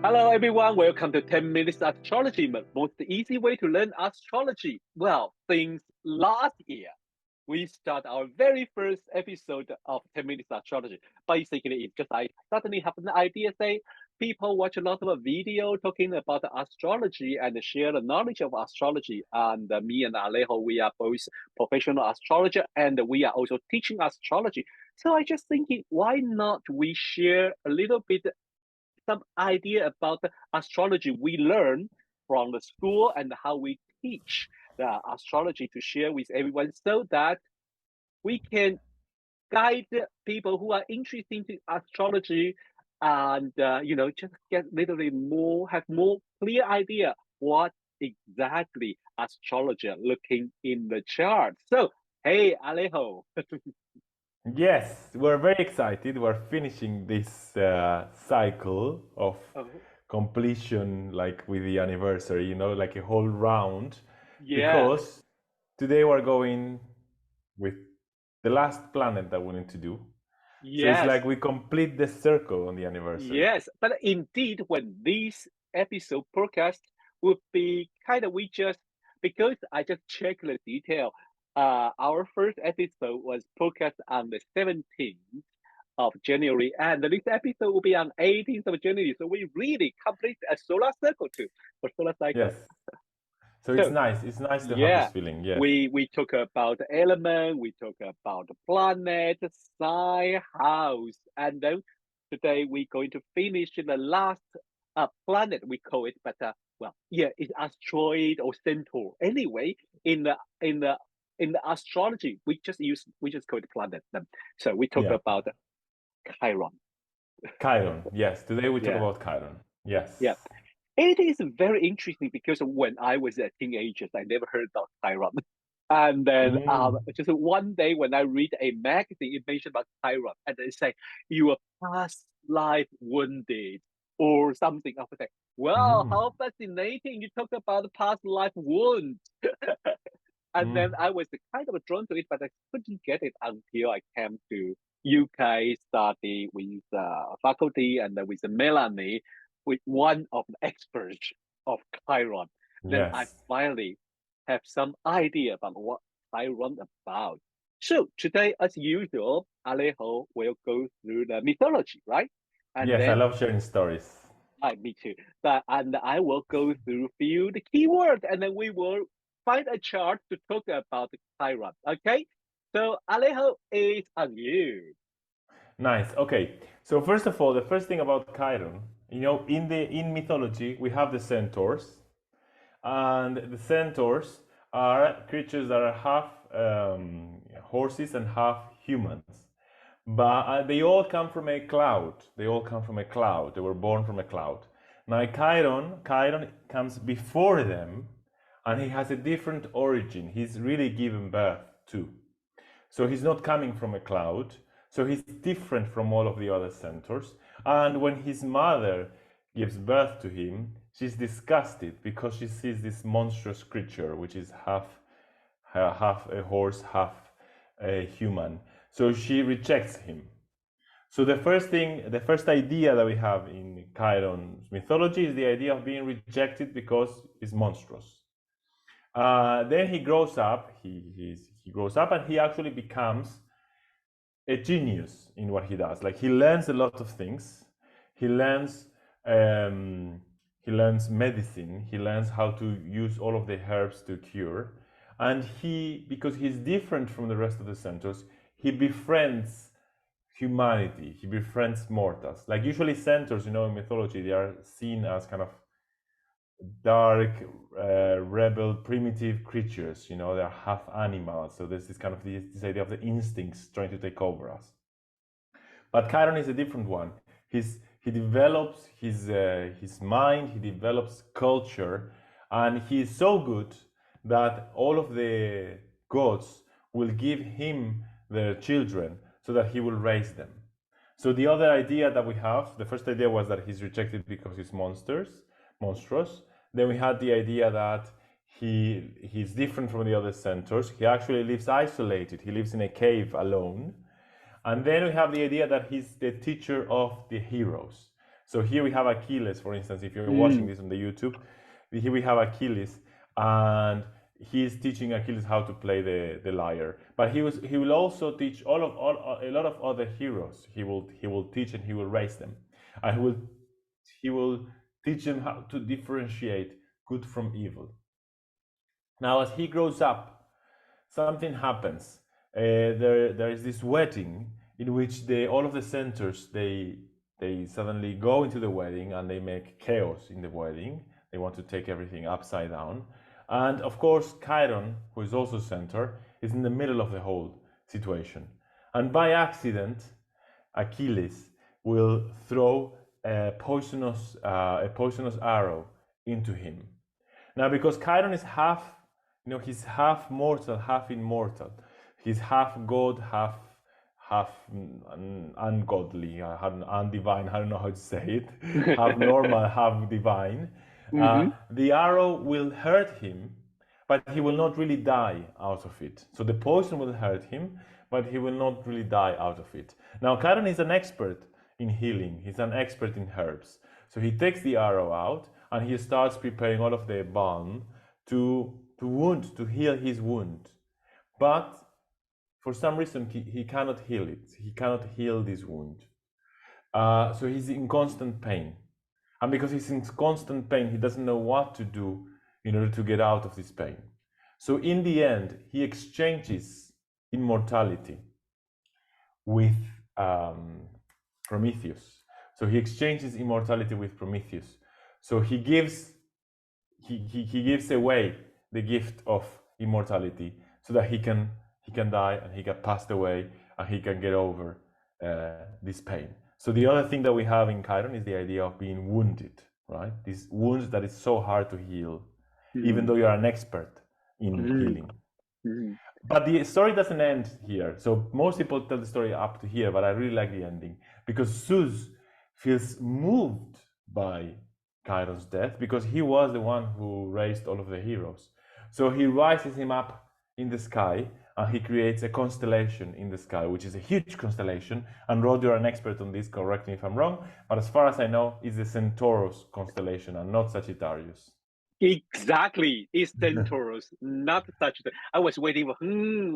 Hello everyone, welcome to 10 Minutes Astrology, the most easy way to learn astrology. Well, since last year, we start our very first episode of 10 Minutes Astrology. Basically, it's just I suddenly have an idea, say, people watch a lot of video talking about astrology and share the knowledge of astrology. And me and Alejo, we are both professional astrologer and we are also teaching astrology. So I just thinking, why not we share a little bit some idea about the astrology we learn from the school and how we teach the astrology to share with everyone so that we can guide people who are interested in astrology and just get literally more have more clear idea what exactly astrologer looking in the chart. So hey Alejo. Yes, we're very excited. We're finishing this cycle of Oh, completion, like with the anniversary, like a whole round, yeah. because today we're going with the last planet that we need to do. So it's Yes. like we complete the circle on the anniversary. Yes, but indeed, when this episode podcast would be kind of we just because I just checked the detail. Our first episode was podcast on the 17th of January, and this episode will be on 18th of January. So we really complete a solar circle too for solar cycle. Yes. So it's So nice. It's nice to have this yeah, feeling. Yes. we talk about the element, we talk about the planet, sign, house, and then today we're going to finish the last planet we call it, but yeah, it's asteroid or centaur. Anyway, in the in the in the astrology, we just call it planet. So we talk Yeah. about Chiron. Chiron. Yes. Today we talk Yeah, about Chiron. Yes. yeah. It is very interesting because when I was a teenager, I never heard of Chiron. And then Mm. just one day when I read a magazine, it mentioned about Chiron, and they say your past life wounded or something. I was like, well, Mm. how fascinating! You talk about the past life wound. And then Mm. I was kind of drawn to it, but I couldn't get it until I came to UK, study with faculty and with Melanie, with one of the experts of Chiron. Then I Yes. finally have some idea about what Chiron about. So today, as usual, Alejo will go through the mythology, right? And Yes. I then love sharing stories. me too. And I will go through few the keywords, and then we will find a chart to talk about the Chiron. Okay. So Alejo is on you. Nice. Okay. So first of all, the first thing about Chiron, in mythology we have the centaurs, and the centaurs are creatures that are half horses and half humans, but they all come from a cloud. They all come from a cloud. They were born from a cloud. Now Chiron comes before them, and he has a different origin. He's really given birth to. So he's not coming from a cloud. So he's different from all of the other centaurs. And when his mother gives birth to him, she's disgusted because she sees this monstrous creature, which is half a horse, half a human. So she rejects him. So the first idea that we have in Chiron's mythology is the idea of being rejected because he's monstrous. Then he grows up. He grows up and he actually becomes a genius in what he does. Like he learns a lot of things. He learns um, he learns medicine. He learns how to use all of the herbs to cure. And because he's different from the rest of the centaurs, he befriends humanity. He befriends mortals. Like usually centaurs, in mythology, they are seen as kind of dark, rebel, primitive creatures. They're half animals. So there's this kind of this idea of the instincts trying to take over us. But Chiron is a different one. He develops his mind. He develops culture, and he is so good that all of the gods will give him their children so that he will raise them. So the other idea that we have, the first idea was that he's rejected because he's monstrous. Then we had the idea that he's different from the other centaurs. He actually lives isolated. He lives in a cave alone. And then we have the idea that he's the teacher of the heroes. So here we have Achilles, for instance. If you're watching this on the YouTube, here we have Achilles, and he's teaching Achilles how to play the lyre. But he will also teach a lot of other heroes. He will teach and he will raise them, and he will teach them how to differentiate good from evil. Now, as he grows up, something happens. There is this wedding in which all of the centaurs they suddenly go into the wedding and they make chaos in the wedding. They want to take everything upside down, and of course Chiron, who is also centaur, is in the middle of the whole situation. And by accident, Achilles will throw a poisonous arrow into him. Now, because Chiron is he's half mortal, half immortal. He's half god, half ungodly, undivine. I don't know how to say it. Half normal, half divine. The arrow will hurt him, but he will not really die out of it. So the poison will hurt him, but he will not really die out of it. Now, Chiron is an expert in healing. He's an expert in herbs. So he takes the arrow out and he starts preparing all of the balm to heal his wound. But for some reason, he cannot heal it. He cannot heal this wound. So he's in constant pain. And because he's in constant pain, he doesn't know what to do in order to get out of this pain. So in the end, he exchanges immortality with Prometheus. So he exchanges immortality with Prometheus. So he gives away the gift of immortality so that he can die and he can pass away and he can get over this pain. So the other thing that we have in Chiron is the idea of being wounded, right? These wounds that is so hard to heal, even though you are an expert in healing. But the story doesn't end here. So most people tell the story up to here, but I really like the ending because Zeus feels moved by Chiron's death because he was the one who raised all of the heroes. So he rises him up in the sky and he creates a constellation in the sky, which is a huge constellation. And Rod, you're an expert on this, correct me if I'm wrong, but as far as I know, it's the Centaurus constellation and not Sagittarius. Exactly, it's Centaurus, not Sagittarius. I was waiting for,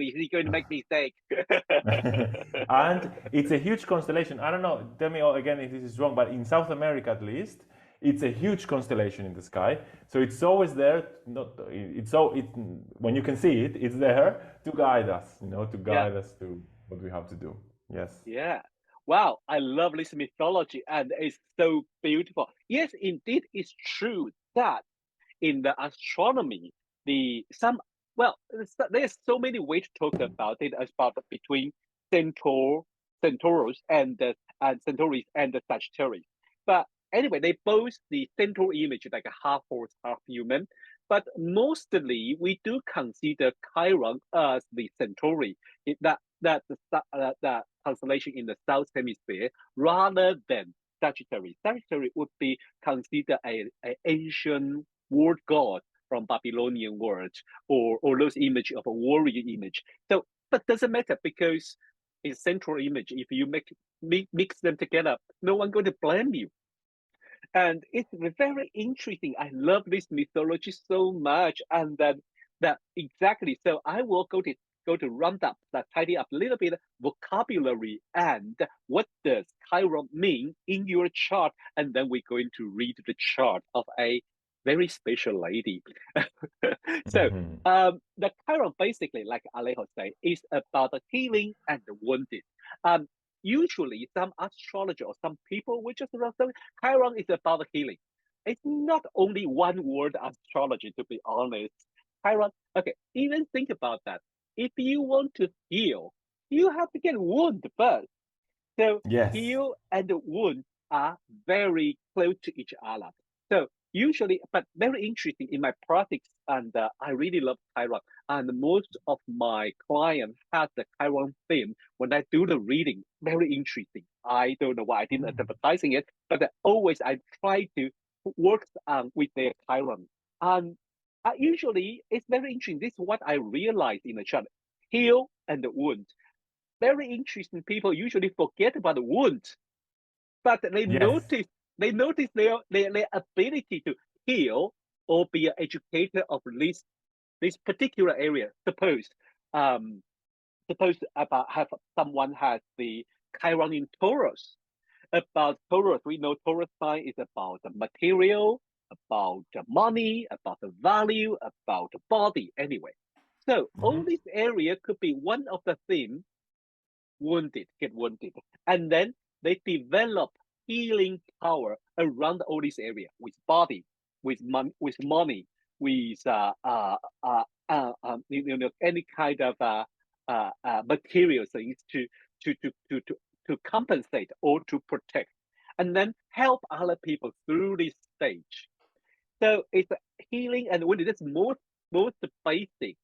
is he going to make mistake? And it's a huge constellation. I don't know, tell me again if this is wrong, but in South America at least, it's a huge constellation in the sky. So it's always there. When you can see it, it's there to guide us, to guide us to what we have to do. Yes. Yeah. Wow, I love this mythology and it's so beautiful. Yes, indeed, it's true that in the astronomy, there's so many ways to talk about it as about between Centaurus and Centaurus and the Sagittarius. But anyway, they both the central image like a half horse, half human. But mostly we do consider Chiron as the Centauri, that constellation in the south hemisphere, rather than Sagittarius. Sagittarius would be considered an ancient world god from Babylonian world, or those image of a warrior image. So, but doesn't matter because it's central image. If you mix them together, no one going to blame you. And it's very interesting. I love this mythology so much, and that exactly. So I will go to round up, tidy up a little bit vocabulary and what does Chiron mean in your chart, and then we're going to read the chart of a very special lady. So the Chiron basically, like Alejo said, is about the healing and the wounded. Usually some astrologer or some people will just say Chiron is about the healing. It's not only one word astrology, to be honest. Chiron, okay, even think about that. If you want to heal, you have to get wound first. So heal and wound are very close to each other. So usually, but very interesting in my practice, and I really love Chiron. And most of my clients have the Chiron theme when I do the reading. Very interesting. I don't know why I didn't advertising it, but always I try to work with their Chiron. And usually it's very interesting. This is what I realized in the chart: heal and the wound. Very interesting. People usually forget about the wound, but they notice They notice their ability to heal or be an educator of this particular area. Suppose about have someone has the Chiron in Taurus. About Taurus, we know Taurus sign is about the material, about the money, about the value, about the body. Anyway, so all this area could be one of the themes. Get wounded, and then they develop healing power around all this area with body, with money, with any kind of material things to to to to to compensate or to protect, and then help other people through this stage. So it's a healing and wounded. That's most basic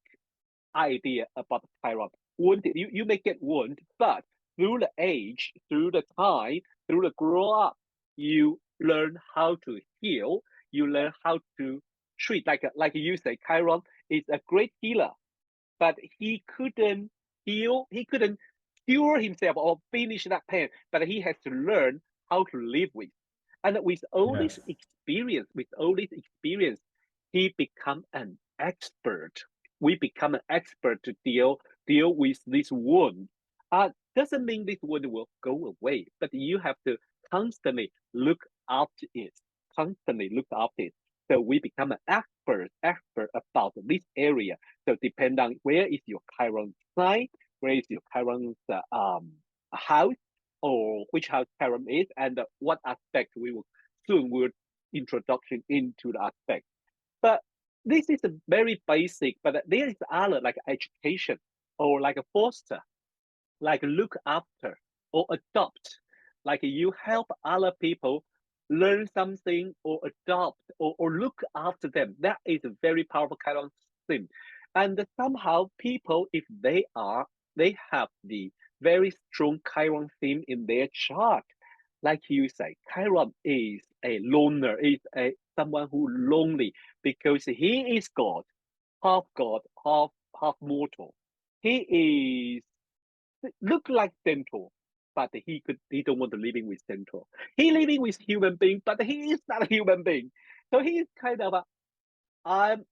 idea about Chiron. Wounded, you may get wounded, but through the age, through the time, through the grow up, you learn how to heal. You learn how to treat. Like you say, Chiron is a great healer, but he couldn't heal. He couldn't cure himself or finish that pain. But he has to learn how to live with. And with all Yes. this experience, he become an expert. We become an expert to deal with this wound. Doesn't mean this wound will go away, but you have to constantly look after it. Constantly look after it. So we become an expert about this area. So depending on where is your Chiron sign, where is your Chiron's house, or which house Chiron is, and what aspect we will introduction into the aspect. But this is a very basic, but there is other like education or like a foster, like look after or adopt, like you help other people learn something or adopt or look after them. That is a very powerful kind of thing. And somehow people, if they have the very strong Chiron theme in their chart, like you say, Chiron is a loner, is a someone who lonely because he is God, half mortal. He look like Centaur, but he don't want to living with Centaur. He living with human being, but he is not a human being. So he is kind of I'm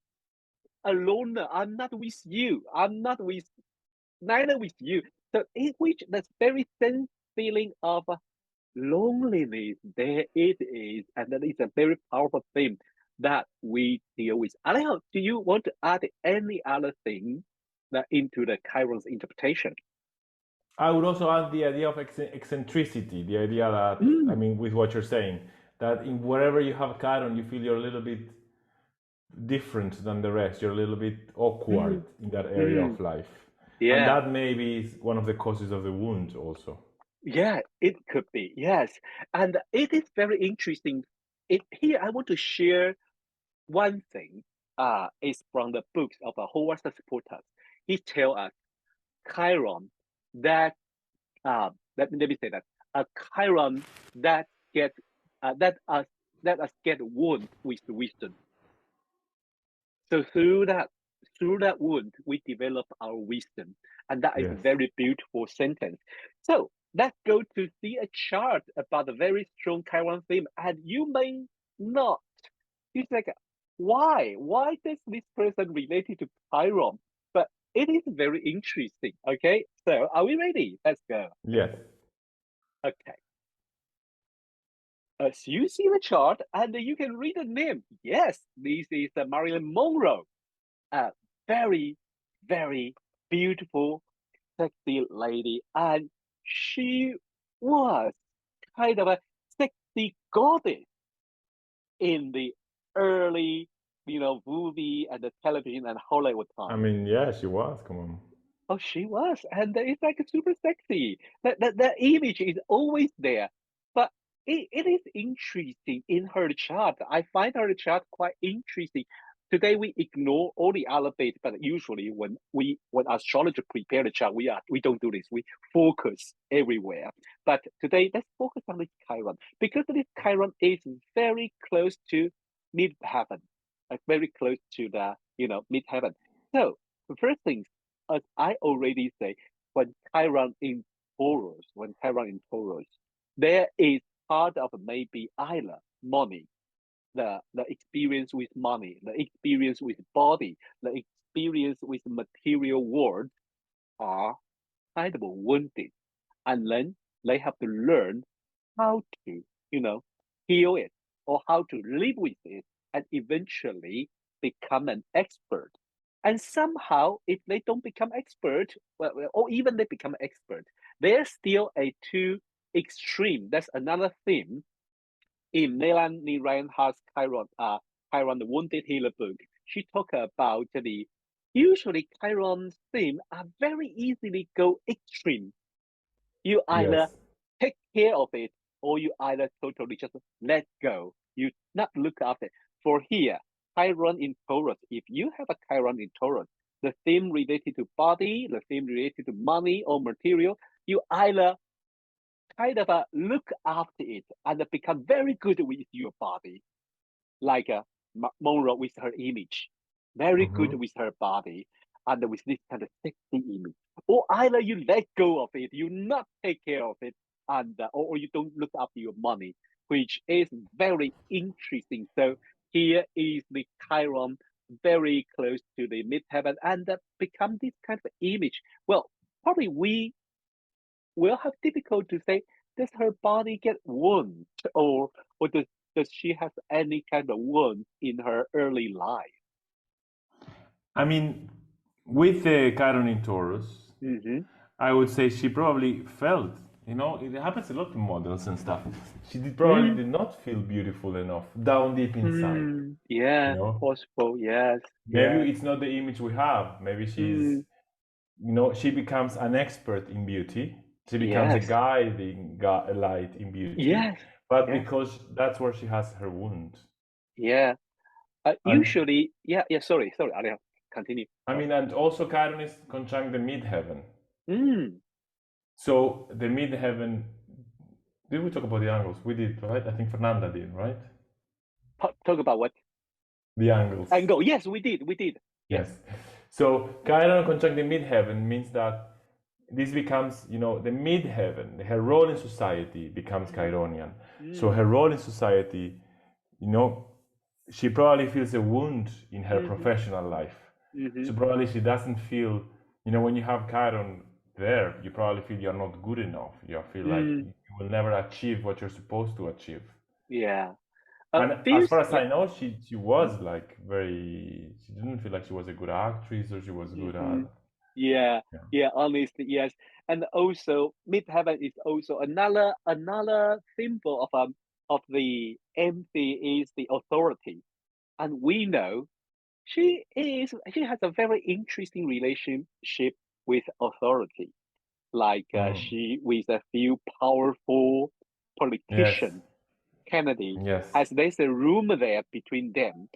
a loner. I'm not with you. I'm not with neither with you. So in which this very sense feeling of loneliness, there it is, and that is a very powerful thing that we deal with. Alejo, do you want to add any other thing that into the Chiron's interpretation? I would also add the idea of eccentricity, the idea that, I mean, with what you're saying, that in wherever you have Chiron, you feel you're a little bit different than the rest. You're a little bit awkward in that area of life. And Yeah. that maybe is one of the causes of the wound also. Yeah, it could be. Yes. And it is very interesting. Here I want to share one thing is from the books of Howard Supporters. He tell us Chiron that let me say that a Chiron that get that us get wound with wisdom. So through that wound, we develop our wisdom, and that is a Yes. very beautiful sentence. So let's go to see a chart about a very strong Chiron theme, and you may not. It's like, why? Why does this person related to Chiron? But it is very interesting. Okay, so are we ready? Let's go. Yes. Okay. As you see the chart, and you can read the name. Yes, this is Marilyn Monroe. A very, very beautiful, sexy lady, and she was kind of a sexy goddess in the early, movie and the television and Hollywood I time. mean, yeah, she was. Come on. Oh, she was, and it's like super sexy. That image is always there, but it is interesting in her chart. I find her chart quite interesting. Today we ignore all the other bits, but usually when astrologer prepare the chart, we don't do this. We focus everywhere. But today let's focus on this Chiron because this Chiron is very close to mid heaven, very close to the mid heaven. So the first thing, as I already say, when Chiron in Taurus, there is part of maybe either money, the experience with money, the experience with body, the experience with material world are kind of wounded, and then they have to learn how to, heal it or how to live with it, and eventually become an expert. And somehow, if they don't become expert, or even they become expert, they're still a too extreme. That's another theme in Melanie Reinhardt's Chiron, the Wounded Healer book. She talked about usually Chiron's theme are very easily go extreme. You either Yes. take care of it, or you either totally just let go. You not look after it. For here, Chiron in Taurus, if you have a Chiron in Taurus, the theme related to body, the theme related to money or material, you either kind of look after it and become very good with your body, like Monroe with her image, very good Hmm. with her body, and with this kind of sexy image. Or either you let go of it, you not take care of it, and or you don't look after your money, which is very interesting. So here is the Chiron very close to the midheaven, and become this kind of image. Well, probably we will have difficult to say, does her body get wound, or does she have any kind of wound in her early life? I mean, with the Chiron in Taurus, Mm-hmm. I would say she probably felt, it happens a lot to models and stuff. She probably Mm. did not feel beautiful enough down deep inside, Mm. you Yeah, know? possible. Yes. Maybe Yeah. it's not the image we have. Maybe Mm. she becomes an expert in beauty. She becomes a Yes. guiding light in beauty, Yes. but Yes. because that's where she has her wound. Yeah. And Usually, yeah. Yeah. Sorry, Alejo. Continue. I Sorry. mean, and also Chiron is conjunct the midheaven. Mm. So the midheaven, did we talk about the angles? We did, right? I think Fernanda did, right? Talk about what? The angles. Angle. Yes, we did. We did. Yes. Yes. So Chiron conjunct the midheaven means that this becomes, the midheaven, her role in society becomes Mm. Chironian. So Mm. her role in society, you know, she probably feels a wound in her Mm-hmm. professional life. Mm-hmm. So probably she doesn't feel, when you have Chiron there, you probably feel you're not good enough. You feel like Mm. you will never achieve what you're supposed to achieve. Yeah. And as Feels. far as Yeah. I know, she was like she didn't feel like she was a good actress or she was good at. Mm-hmm. Yeah, Yeah. yeah, honestly, yes. And also midheaven is also another symbol of the MC is the authority. And we know she has a very interesting relationship with authority. Like Mm. she with a few powerful Yes. politicians, Kennedy, Yes. has there's a room there between them.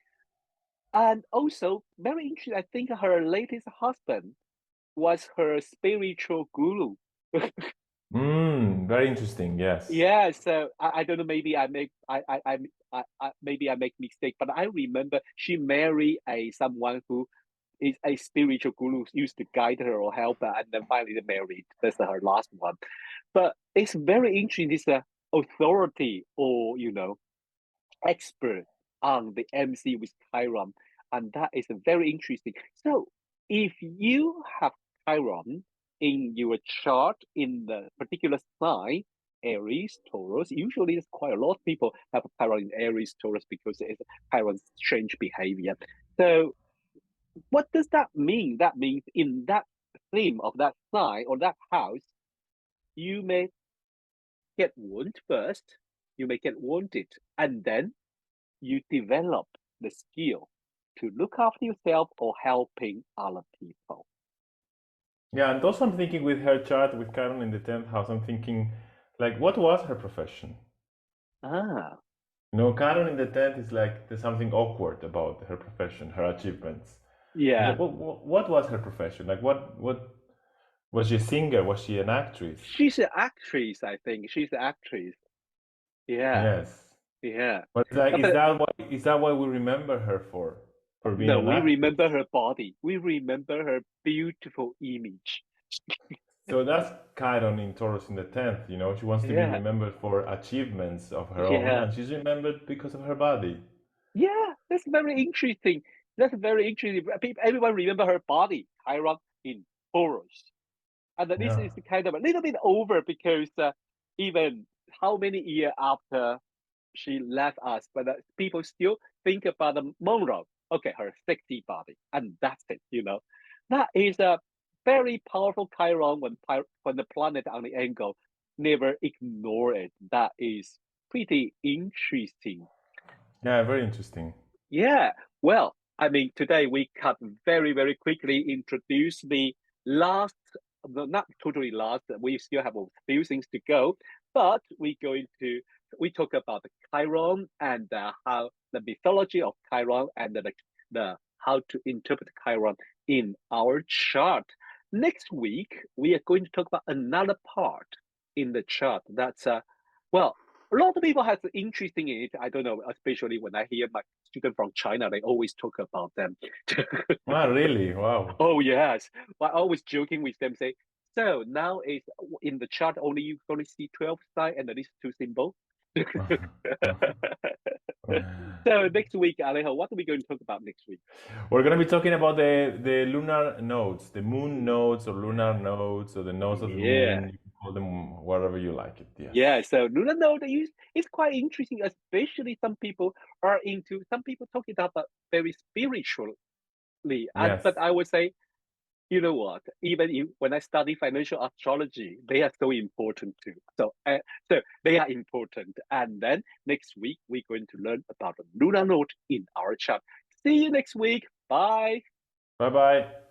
And also very interesting, I think her latest husband was her spiritual guru. Very interesting. Yes. Yeah, so I don't know. Maybe I make maybe I make mistake, but I remember she married someone who is a spiritual guru, used to guide her or help her, and then finally they married. That's her last one. But it's very interesting. This authority or expert on the MC with Chiron, and that is very interesting. So if you have Chiron in your chart in the particular sign, Aries, Taurus, usually there's quite a lot of people have Chiron in Aries, Taurus because it's Chiron's strange behavior. So what does that mean? That means in that theme of that sign or that house, you may get wounded first, you may get wounded, and then you develop the skill to look after yourself or helping other people. Yeah, and also I'm thinking with her chart with Chiron in the 10th house, I'm thinking like what was her profession? Ah, Chiron in the 10th is like there's something awkward about her profession, her achievements. It's yeah. like what was her profession? Like what was she a singer? Was she an actress? She's an actress, I think. She's an actress. Yeah, Yes. yeah. But like But is that why we remember her for being no, an we actress? remember her body. We remember her beautiful image. So that's Chiron in Taurus in the 10th, you know, she wants to be Yeah, remembered for achievements of her own, yeah, and she's remembered because of her body. yeah. That's very interesting. That's very interesting. Everyone remember her body, Chiron in Taurus. And this Yeah. is kind of a little bit over because even how many years after she left us, but people still think about the Monroe. Okay, her sexy body, and that's it. That is a very powerful Chiron when the planet on the angle. Never ignore it. That is pretty interesting. Yeah, very interesting. Yeah. Well, I mean, today we cut very, very quickly introduce the last, not totally last, we still have a few things to go, but we talk about the Chiron and how the mythology of Chiron and the how to interpret Chiron in our chart. Next week, we are going to talk about another part in the chart that's, well, a lot of people have interest in it. I don't know, especially when I hear my students from China, they always talk about them. Ah, really? Wow. Oh yes, but I always joking with them, say, so now is in the chart only you only see 12 sign and at least two symbols. So next week, Alejo, what are we going to talk about next week? We're going to be talking about the lunar nodes, the moon nodes or lunar nodes or the nodes of the Yeah. moon. You can call them whatever you like it. Yes. Yeah, so lunar node is quite interesting, especially some people talking about very spiritually, and Yes. but I would say, you know what? Even when I study financial astrology, they are so important too. So they are important. And then next week we're going to learn about the lunar node in our chart. See you next week. Bye. Bye bye.